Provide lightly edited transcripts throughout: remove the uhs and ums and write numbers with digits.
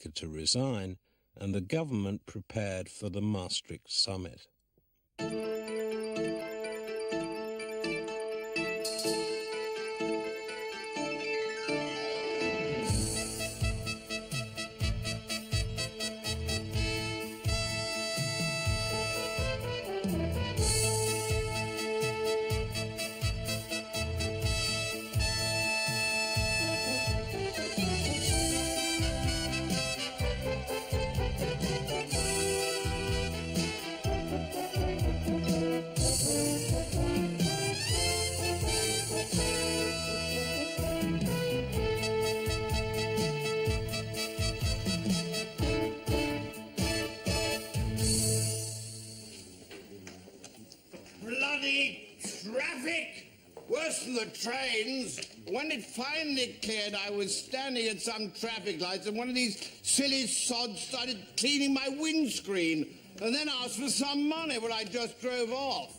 Speaker to resign, and the government prepared for the Maastricht summit. Bloody traffic! Worse than the trains. When it finally cleared, I was standing at some traffic lights and one of these silly sods started cleaning my windscreen and then asked for some money when I just drove off.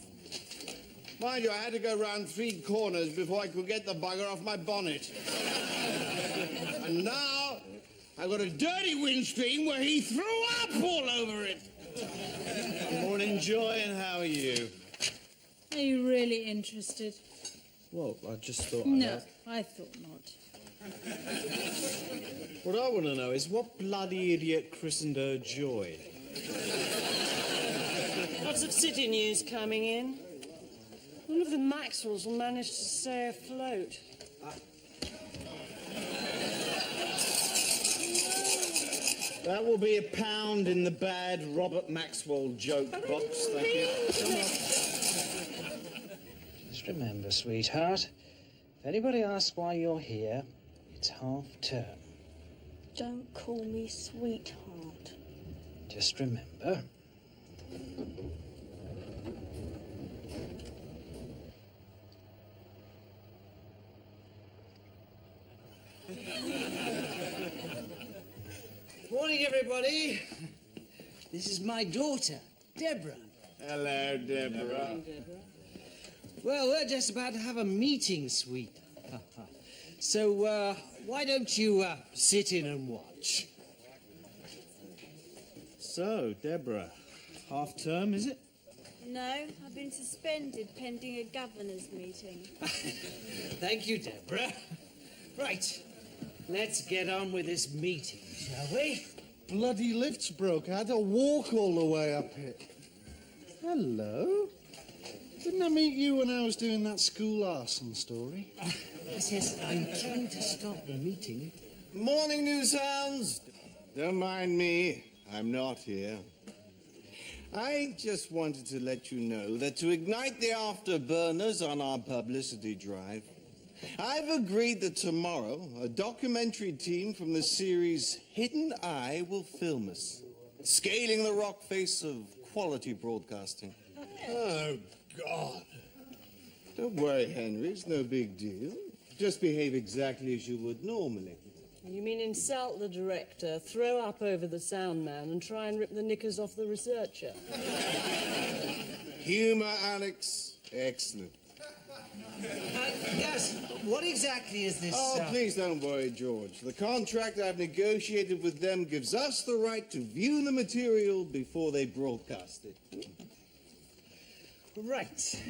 Mind you, I had to go round 3 corners before I could get the bugger off my bonnet. And now I've got a dirty windscreen where he threw up all over it. Morning, Joy, and how are you? Are you really interested? Well, I just thought No, I thought not. What I want to know is what bloody idiot christened her Joy? Lots of city news coming in. None of the Maxwells will manage to stay afloat. That will be £1 in the bad Robert Maxwell joke box, thank you. Come on. Just remember, sweetheart, if anybody asks why you're here, it's half term. Don't call me sweetheart. Just remember. Morning, everybody. This is my daughter, Deborah. Hello, Deborah. Well, we're just about to have a meeting, sweet. So, why don't you sit in and watch? So, Deborah, half term, is it? No, I've been suspended pending a governor's meeting. Thank you, Deborah. Right, let's get on with this meeting, shall we? Bloody lift's broke. I had to walk all the way up here. Hello? Didn't I meet you when I was doing that school arson story? Yes, I'm trying to stop the meeting. Morning, New Sounds. Don't mind me. I'm not here. I just wanted to let you know that to ignite the afterburners on our publicity drive, I've agreed that tomorrow a documentary team from the series Hidden Eye will film us, scaling the rock face of quality broadcasting. Oh, God. Don't worry, Henry. It's no big deal. Just behave exactly as you would normally. You mean insult the director, throw up over the sound man, and try and rip the knickers off the researcher? Humor, Alex. Excellent. Yes, what exactly is this? Oh, please don't worry, George. The contract I've negotiated with them gives us the right to view the material before they broadcast it. Right.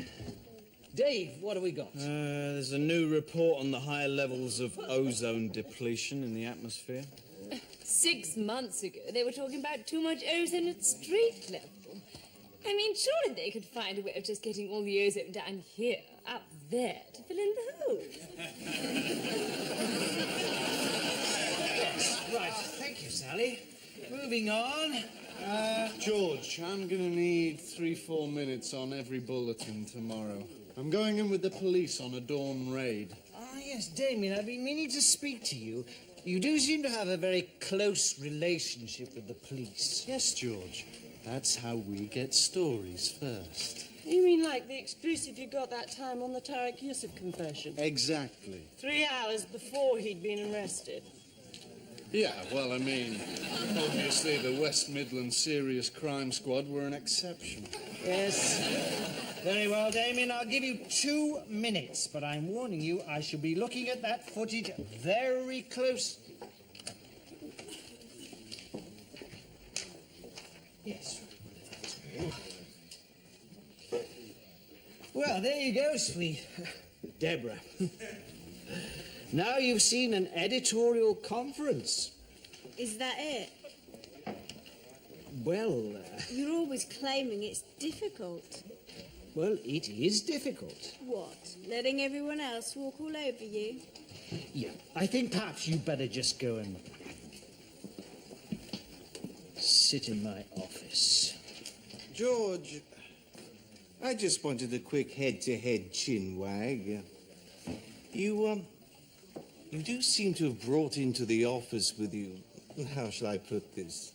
Dave, what have we got? There's a new report on the high levels of ozone depletion in the atmosphere. 6 months ago, they were talking about too much ozone at street level. I mean, surely they could find a way of just getting all the ozone down here, up there, to fill in the hole. Yes, right. Thank you, Sally. Moving on. George, I'm going to need 3-4 minutes on every bulletin tomorrow. I'm going in with the police on a dawn raid. Ah, yes, Damien, I've been meaning to speak to you. You do seem to have a very close relationship with the police. Yes, George. That's how we get stories first. You mean like the exclusive you got that time on the Tariq Yusuf confession? Exactly. 3 hours before he'd been arrested. Yeah, well, I mean, obviously the West Midlands Serious Crime Squad were an exception. Yes. Very well, Damien, I'll give you 2 minutes, but I'm warning you, I shall be looking at that footage very closely. Well, there you go, sweet Deborah. Now you've seen an editorial conference. Is that it? Well, You're always claiming it's difficult. well, it is difficult. What? Letting everyone else walk all over you? Yeah, I think perhaps you'd better just go and sit in my office. George, I just wanted a quick head-to-head chin wag. You do seem to have brought into the office with you, how shall I put this,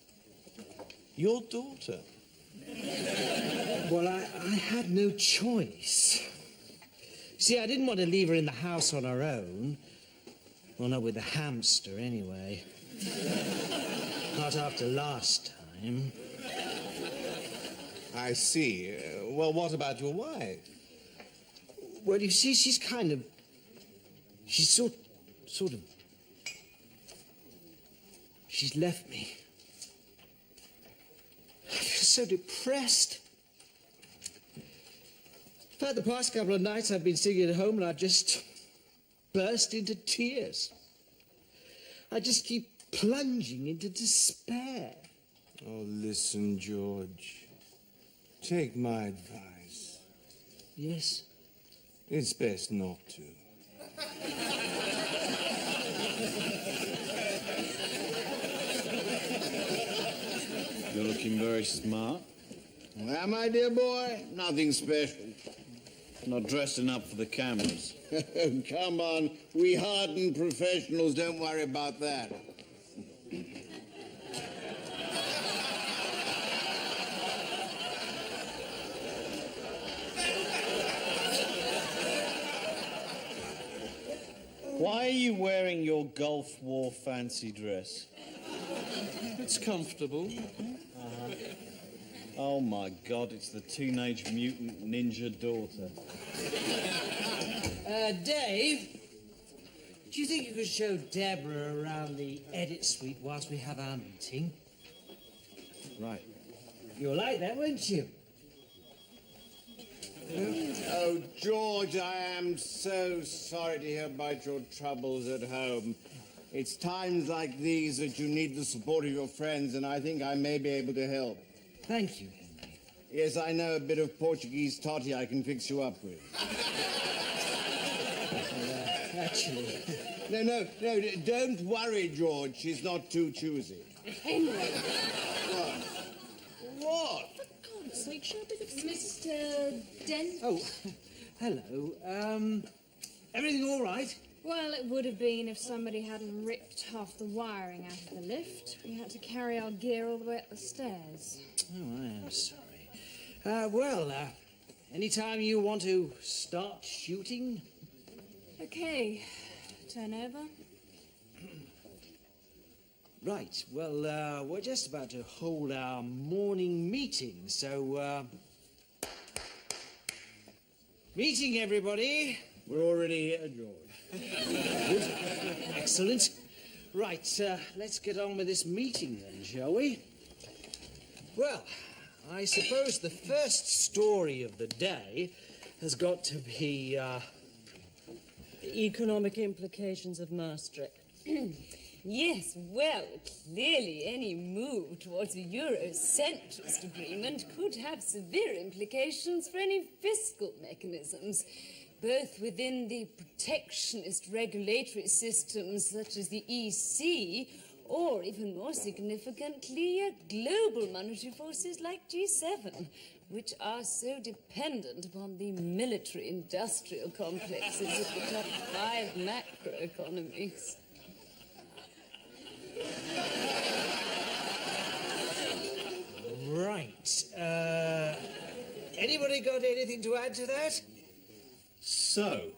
your daughter. Well, I had no choice. See, I didn't want to leave her in the house on her own. Well, not with the hamster, anyway. Not after last time. I see. Well, what about your wife? Well, you see, she's sort of... She's left me. I feel so depressed. In fact, the past couple of nights I've been sitting at home and I've just burst into tears. I just keep plunging into despair. Oh, listen, George. Take my advice. Yes? It's best not to. You're looking very smart. Well, my dear boy, nothing special. Not dressing up for the cameras. Come on, we hardened professionals don't worry about that. Why are you wearing your Gulf War fancy dress? It's comfortable. Oh my God, it's the Teenage Mutant Ninja daughter. Dave, do you think you could show Deborah around the edit suite whilst we have our meeting? Right. You'll like that, won't you? Oh, George, I am so sorry to hear about your troubles at home. It's times like these that you need the support of your friends, and I think I may be able to help. Thank you, Henry. Yes, I know a bit of Portuguese toddy I can fix you up with. Actually... No, don't worry, George. She's not too choosy. Henry. What? For God's sake, show a bit of Mr. Dent. Oh, hello. Everything all right? Well, it would have been if somebody hadn't ripped half the wiring out of the lift. We had to carry our gear all the way up the stairs. Oh, I am sorry. Anytime you want to start shooting? Okay, turn over. Right, well, we're just about to hold our morning meeting, so, meeting, everybody. We're already here, George. Excellent. Right, let's get on with this meeting then, shall we? Well, I suppose the first story of the day has got to be, The economic implications of Maastricht. Yes, well, clearly any move towards a Eurocentrist agreement could have severe implications for any fiscal mechanisms, both within the protectionist regulatory systems such as the EC, or even more significantly, global monetary forces like G7, which are so dependent upon the military-industrial complexes of the top 5 macroeconomies. right. Anybody got anything to add to that? So,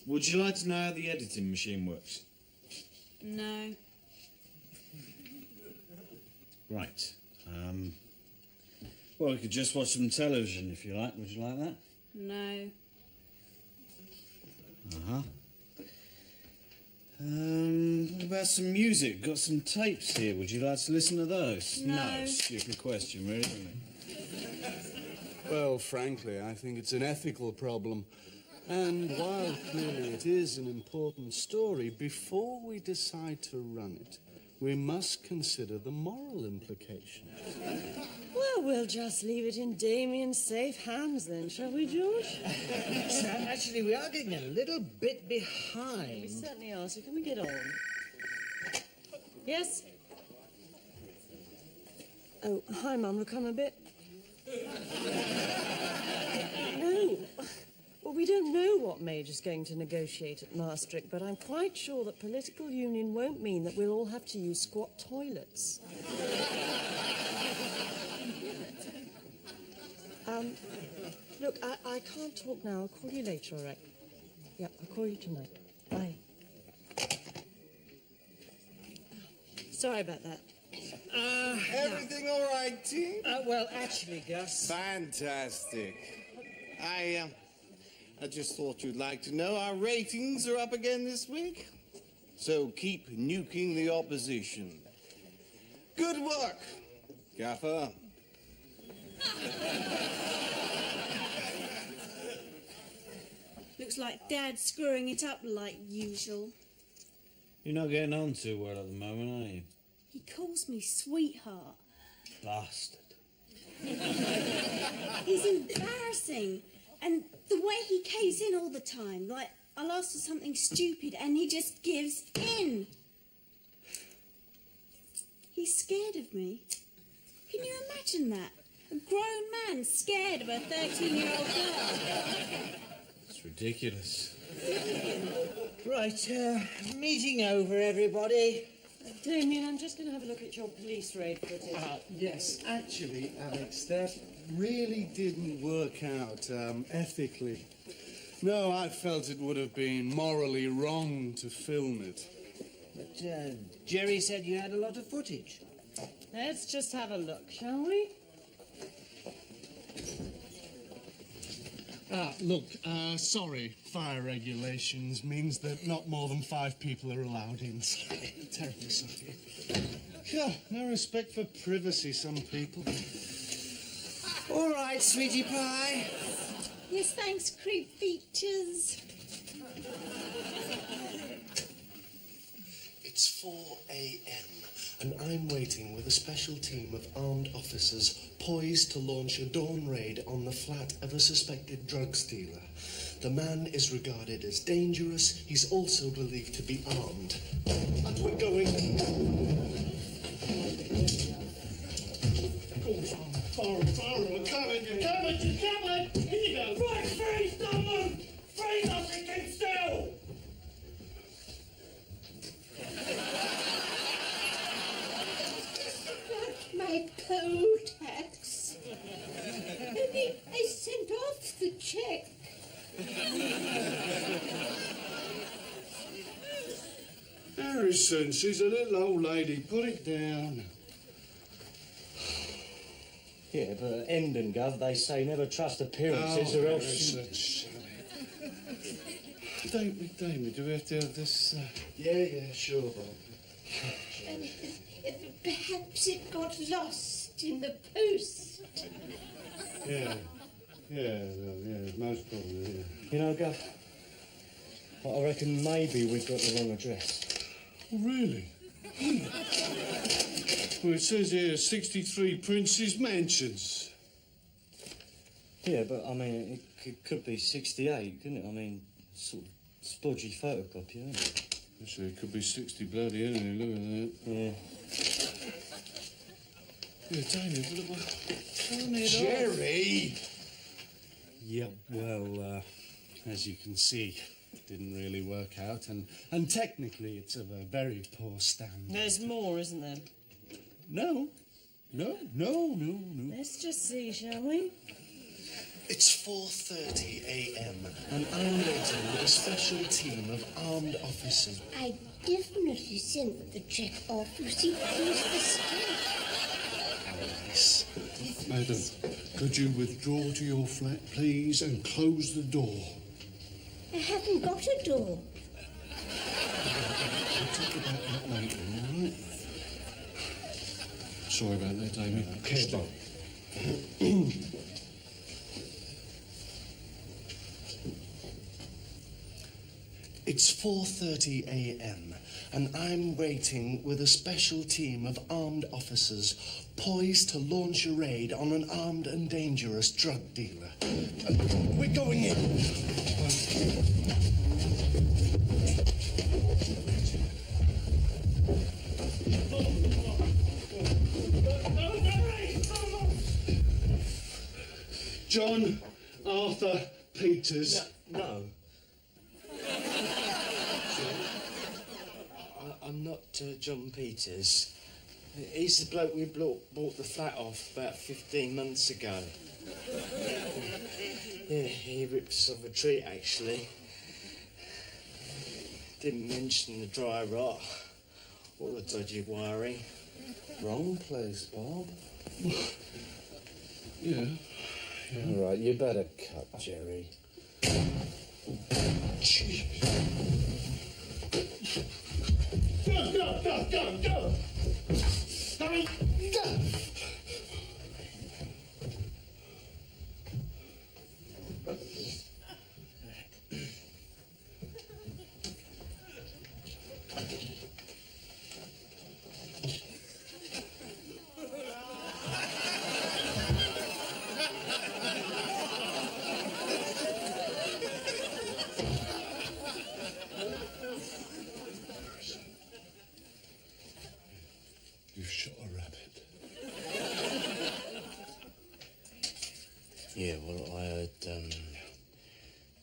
would you like to know how the editing machine works? No. Right. Well, we could just watch some television if you like. Would you like that? No. Uh-huh. What about some music? Got some tapes here. Would you like to listen to those? No. Stupid question, really, isn't it? Well, frankly, I think it's an ethical problem. And while clearly it is an important story, before we decide to run it, we must consider the moral implications. Well, we'll just leave it in Damien's safe hands then, shall we, George? Sam, actually, we are getting a little bit We behind. certainly are, so can we get on? Yes? Oh, hi, Mum. We'll come a bit. No. Well, we don't know what Major's going to negotiate at Maastricht, but I'm quite sure that political union won't mean that we'll all have to use squat toilets. Look, I can't talk now. I'll call you later, all right? Yeah, I'll call you tonight. Bye. Sorry about that. Everything all right, Tim? Well, actually, Gus. Fantastic. I just thought you'd like to know our ratings are up again this week. So keep nuking the opposition. Good work, Gaffer. Looks like Dad's screwing it up like usual. You're not getting on too well at the moment, are you? He calls me sweetheart. Bastard. He's embarrassing. And the way he caves in all the time, like I'll ask for something stupid and he just gives in. He's scared of me. Can you imagine that? A grown man scared of a 13-year-old girl. It's ridiculous. Right, meeting over, everybody. Damien, I'm just going to have a look at your police raid footage. Yes, actually, Alex, that really didn't work out ethically. No, I felt it would have been morally wrong to film it. But Jerry said you had a lot of footage. Let's just have a look, shall we? Look, sorry, fire regulations means that not more than 5 people are allowed in. Sorry, terribly sorry. Yeah, no respect for privacy, some people. All right, sweetie pie. Yes, thanks, creep features. It's 4 a.m. and I'm waiting with a special team of armed officers poised to launch a dawn raid on the flat of a suspected drug dealer. The man is regarded as dangerous. He's also believed to be armed. And we're going... We're coming. Here you go. Right, freeze, someone! Freeze up and keep still! My Kotex. Maybe I sent off the check. Harrison, she's a little old lady. Put it down. Yeah, but Hendon, Gov, they say never trust appearances or else... Harrison, shut it. David, do we have to have this... Yeah, sure, Bob. Perhaps it got lost in the post. Yeah, most probably, yeah. You know, Gov, I reckon maybe we've got the wrong address. Oh, really? Well, it says here 63 Prince's Mansions. Yeah, but, I mean, it could be 68, couldn't it? I mean, sort of splodgy photocopy, isn't it? Actually, it could be 60 bloody anything, look at that. Yeah. Yeah, David, look at Jerry! Yeah, well, as you can see, it didn't really work out, and technically it's of a very poor standard. There's more, isn't there? No. Let's just see, shall we? It's 4:30 a.m. and I'm waiting with a special team of armed officers. I definitely sent the check off. You see, here's the stamp. Alice. Madam, could you withdraw to your flat, please, and close the door? I haven't got a door. We'll talk about that later, all right? Sorry about that, David. Okay, Bob. It's 4:30 a.m. and I'm waiting with a special team of armed officers poised to launch a raid on an armed and dangerous drug dealer. We're going in. John Arthur Peters. No. I'm not John Peters. He's the bloke we bought the flat off about 15 months ago. Yeah, he ripped us off a treat, actually. Didn't mention the dry rot or the dodgy wiring. Wrong place, Bob. Yeah. All right, you better cut, Jerry. Go! You've shot a rabbit. Yeah, well, I heard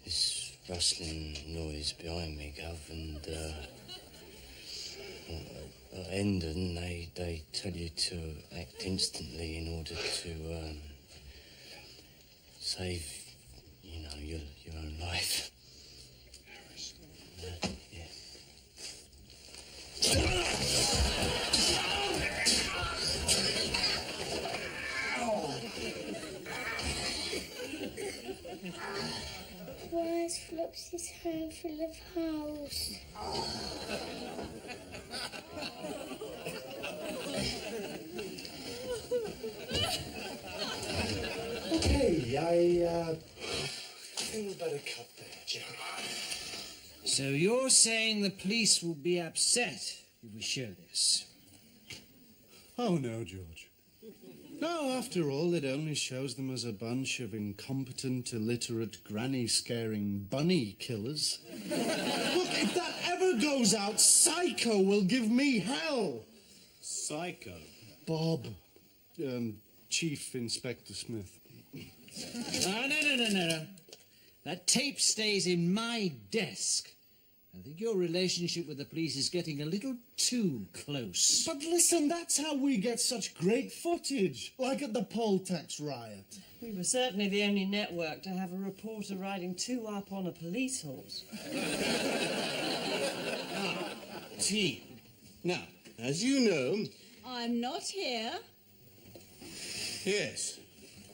this rustling noise behind me, Gov, and at Hendon, they tell you to act instantly in order to save, you know, your own life. Yeah. Why is Flopsy's home full of holes? Okay, I think we better cut there, Jerry. So you're saying the police will be upset if we show this? Oh, no, George. No, after all, it only shows them as a bunch of incompetent, illiterate, granny-scaring bunny killers. Look, if that ever goes out, Psycho will give me hell. Psycho? Bob, Chief Inspector Smith. No. That tape stays in my desk. I think your relationship with the police is getting a little too close. But listen, that's how we get such great footage, like at the poll tax riot. We were certainly the only network to have a reporter riding 2 up on a police horse. T. Now, as you know... I'm not here. Yes.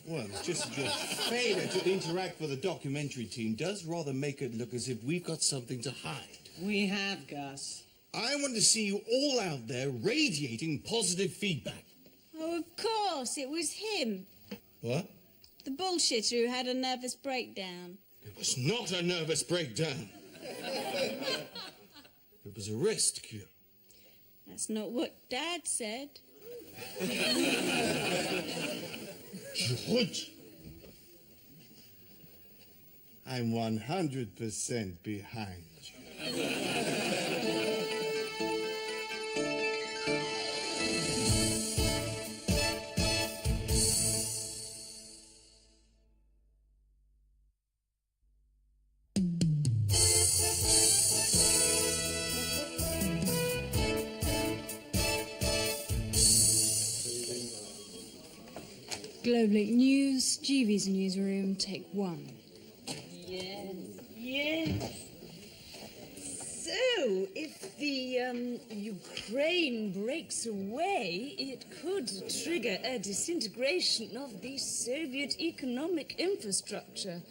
Well, it's just that your failure to interact with the documentary team does rather make it look as if we've got something to hide. We have, Gus. I want to see you all out there radiating positive feedback. Oh, of course, it was him. What? The bullshitter who had a nervous breakdown. It was not a nervous breakdown. It was a rest cure. That's not what Dad said. George, I'm 100% behind you. Global News, GV's newsroom, take 1. Yes. So, if the Ukraine breaks away, it could trigger a disintegration of the Soviet economic infrastructure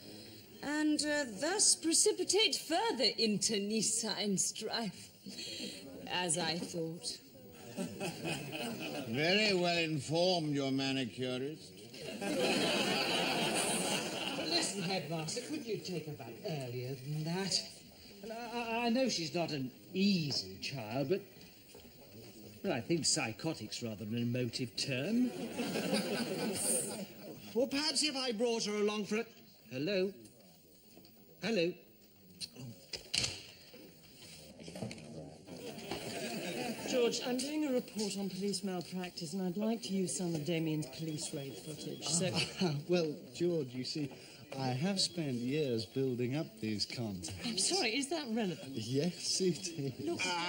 and thus precipitate further internecine strife, as I thought. Very well informed, your manicurist. Listen, Headmaster, could you take her back earlier than that? And I know she's not an easy child, but I think psychotic's rather an emotive term. Well, perhaps if I brought her along for a... Hello? Hello? George, I'm doing a report on police malpractice, and I'd like to use some of Damien's police raid footage. So, Well, George, you see, I have spent years building up these contacts. I'm sorry, is that relevant? Yes, it is.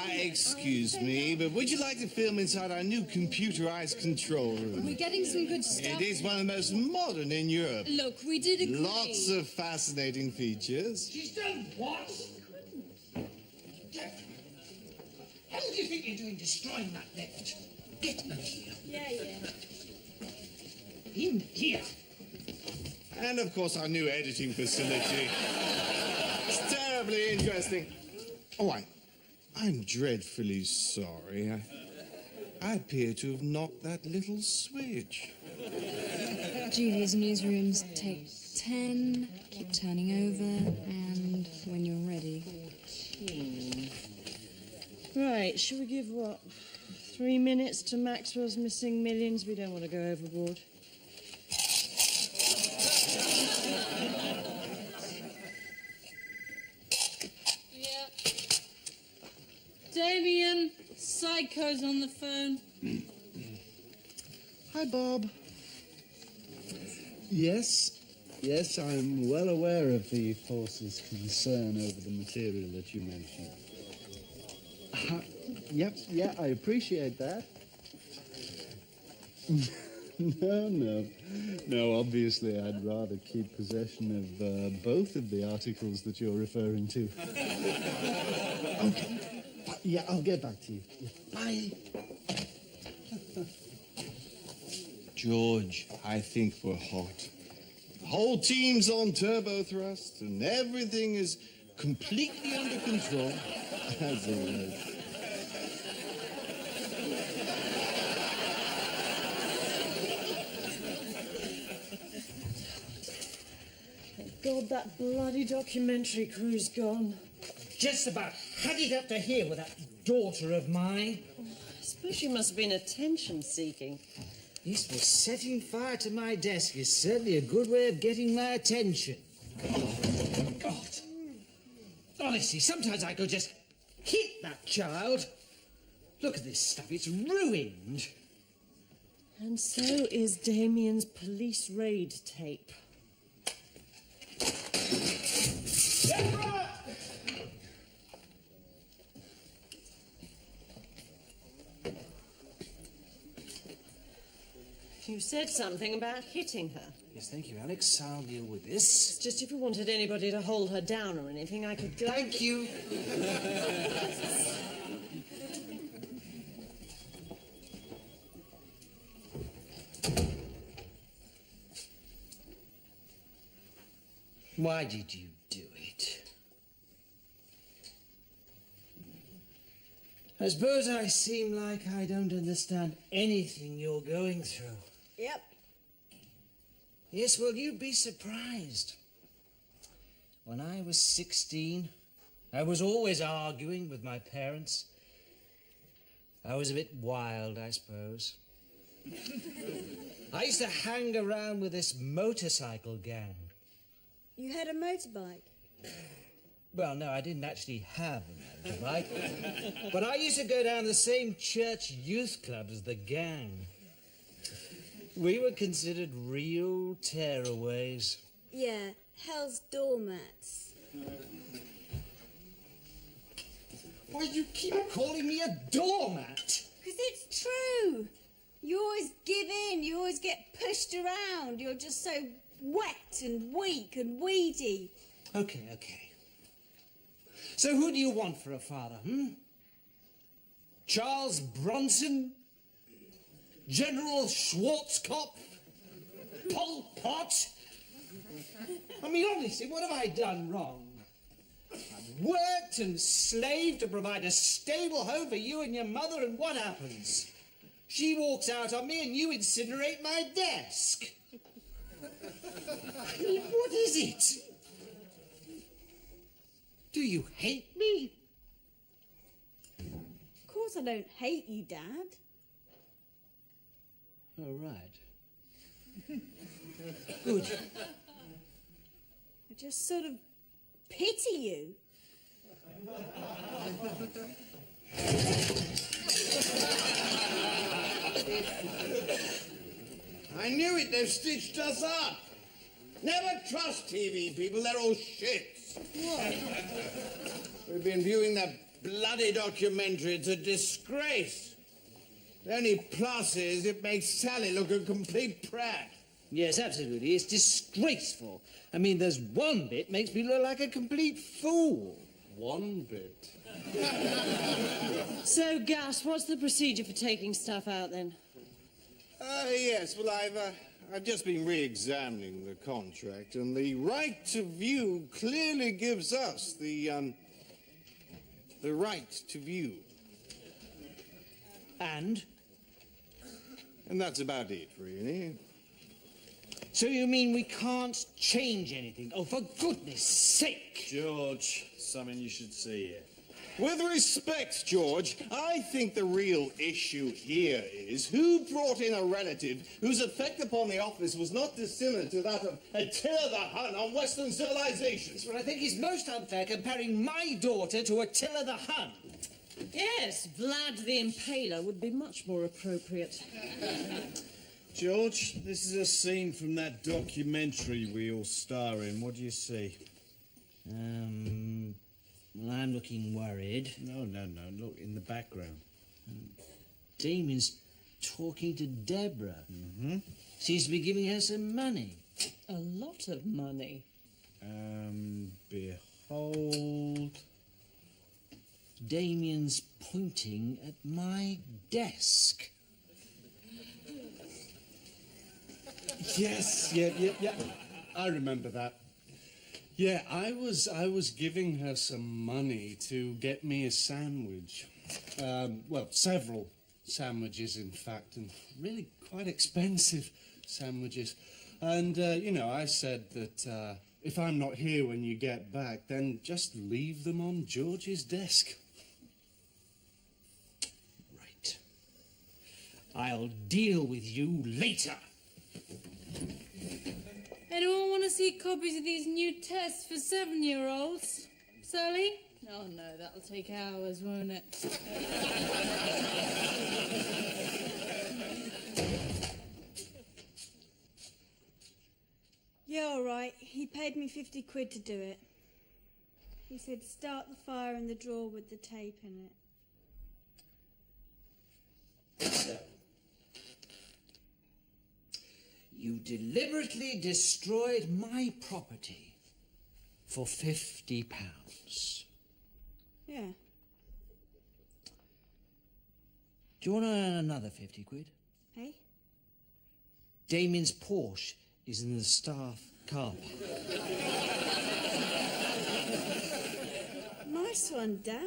Excuse me, but would you like to film inside our new computerized control room? We're getting some good stuff. It is one of the most modern in Europe. Look, we did agree. Lots of fascinating features. She's done what? How do you think you're doing destroying that lift? Get in here. Yeah. In here. And of course, our new editing facility. It's terribly interesting. Oh, I'm dreadfully sorry. I appear to have knocked that little switch. GV's newsrooms take 10, keep turning over, and when you're ready. Right, shall we give, 3 minutes to Maxwell's missing millions? We don't want to go overboard. Yeah. Damien, Psycho's on the phone. Hi, Bob. Yes, I'm well aware of the force's concern over the material that you mentioned. Yep, I appreciate that. No, obviously I'd rather keep possession of both of the articles that you're referring to. Okay. Yeah, I'll get back to you. Yeah. Bye. George, I think we're hot. The whole team's on turbo thrust, and everything is completely under control. As always. God, that bloody documentary crew's gone. Just about had it up to here with that daughter of mine. I suppose she must have been attention-seeking. Yes, well, setting fire to my desk is certainly a good way of getting my attention. Oh, God. Honestly, sometimes I could just hit that child. Look at this stuff, it's ruined. And so is Damien's police raid tape. You said something about hitting her. Yes, thank you, Alex. I'll deal with this. It's just if you wanted anybody to hold her down or anything, I could... Thank you. Why did you do it? I suppose I seem like I don't understand anything you're going through. Yep. Yes, well, you'd be surprised. When I was 16, I was always arguing with my parents. I was a bit wild, I suppose. I used to hang around with this motorcycle gang. You had a motorbike? Well, no, I didn't actually have a motorbike. But I used to go down the same church youth club as the gang. We were considered real tearaways. Yeah, hell's doormats. Why do you keep calling me a doormat? Because it's true. You always give in, you always get pushed around. You're just so wet and weak and weedy. Okay. So who do you want for a father, Charles Bronson? General Schwarzkopf? Pol Pot? I mean, honestly, what have I done wrong? I've worked and slaved to provide a stable home for you and your mother, and what happens? She walks out on me and you incinerate my desk. I mean, what is it? Do you hate me? Of course I don't hate you, Dad. Oh, right. Good. I just sort of pity you. I knew it, they've stitched us up. Never trust TV people, they're all shits. What? We've been viewing that bloody documentary, it's a disgrace. The only plus is it makes Sally look a complete prat. Yes, absolutely. It's disgraceful. I mean, there's one bit makes me look like a complete fool. One bit. So, Gus, what's the procedure for taking stuff out, then? Yes, well, I've just been re-examining the contract, and the right to view clearly gives us the right to view. And? And that's about it, really. So you mean we can't change anything? Oh, for goodness sake! George, something you should see here. With respect, George, I think the real issue here is who brought in a relative whose effect upon the office was not dissimilar to that of Attila the Hun on Western civilizations. What I think is most unfair, comparing my daughter to Attila the Hun. Yes, Vlad the Impaler would be much more appropriate. George, this is a scene from that documentary we all star in. What do you see? Well, I'm looking worried. No. Look, in the background. Damien's talking to Deborah. Mm-hmm. Seems to be giving her some money. A lot of money. Behold. Damien's pointing at my desk. Yes, yeah. I remember that. Yeah, I was giving her some money to get me a sandwich. Well, several sandwiches, in fact, and really quite expensive sandwiches. And, I said that if I'm not here when you get back, then just leave them on George's desk. Right. I'll deal with you later. Anyone want to see copies of these new tests for 7-year-olds? Sally? Oh no, that'll take hours, won't it? Yeah, all right. He paid me 50 quid to do it. He said start the fire in the drawer with the tape in it. You deliberately destroyed my property for £50. Yeah. Do you want to earn another 50 quid? Hey? Damien's Porsche is in the staff car park. Nice one, Dad.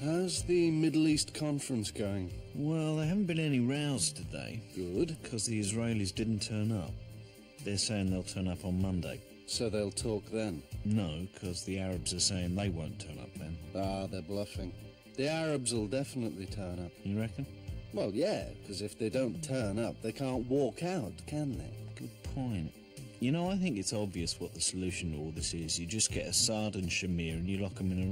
How's the Middle East conference going? Well, there haven't been any rows today. Good. Because the Israelis didn't turn up. They're saying they'll turn up on Monday. So they'll talk then? No, because the Arabs are saying they won't turn up then. Ah, they're bluffing. The Arabs will definitely turn up. You reckon? Well, yeah, because if they don't turn up, they can't walk out, can they? Good point. You know, I think it's obvious what the solution to all this is. You just get Assad and Shamir and you lock them in a room.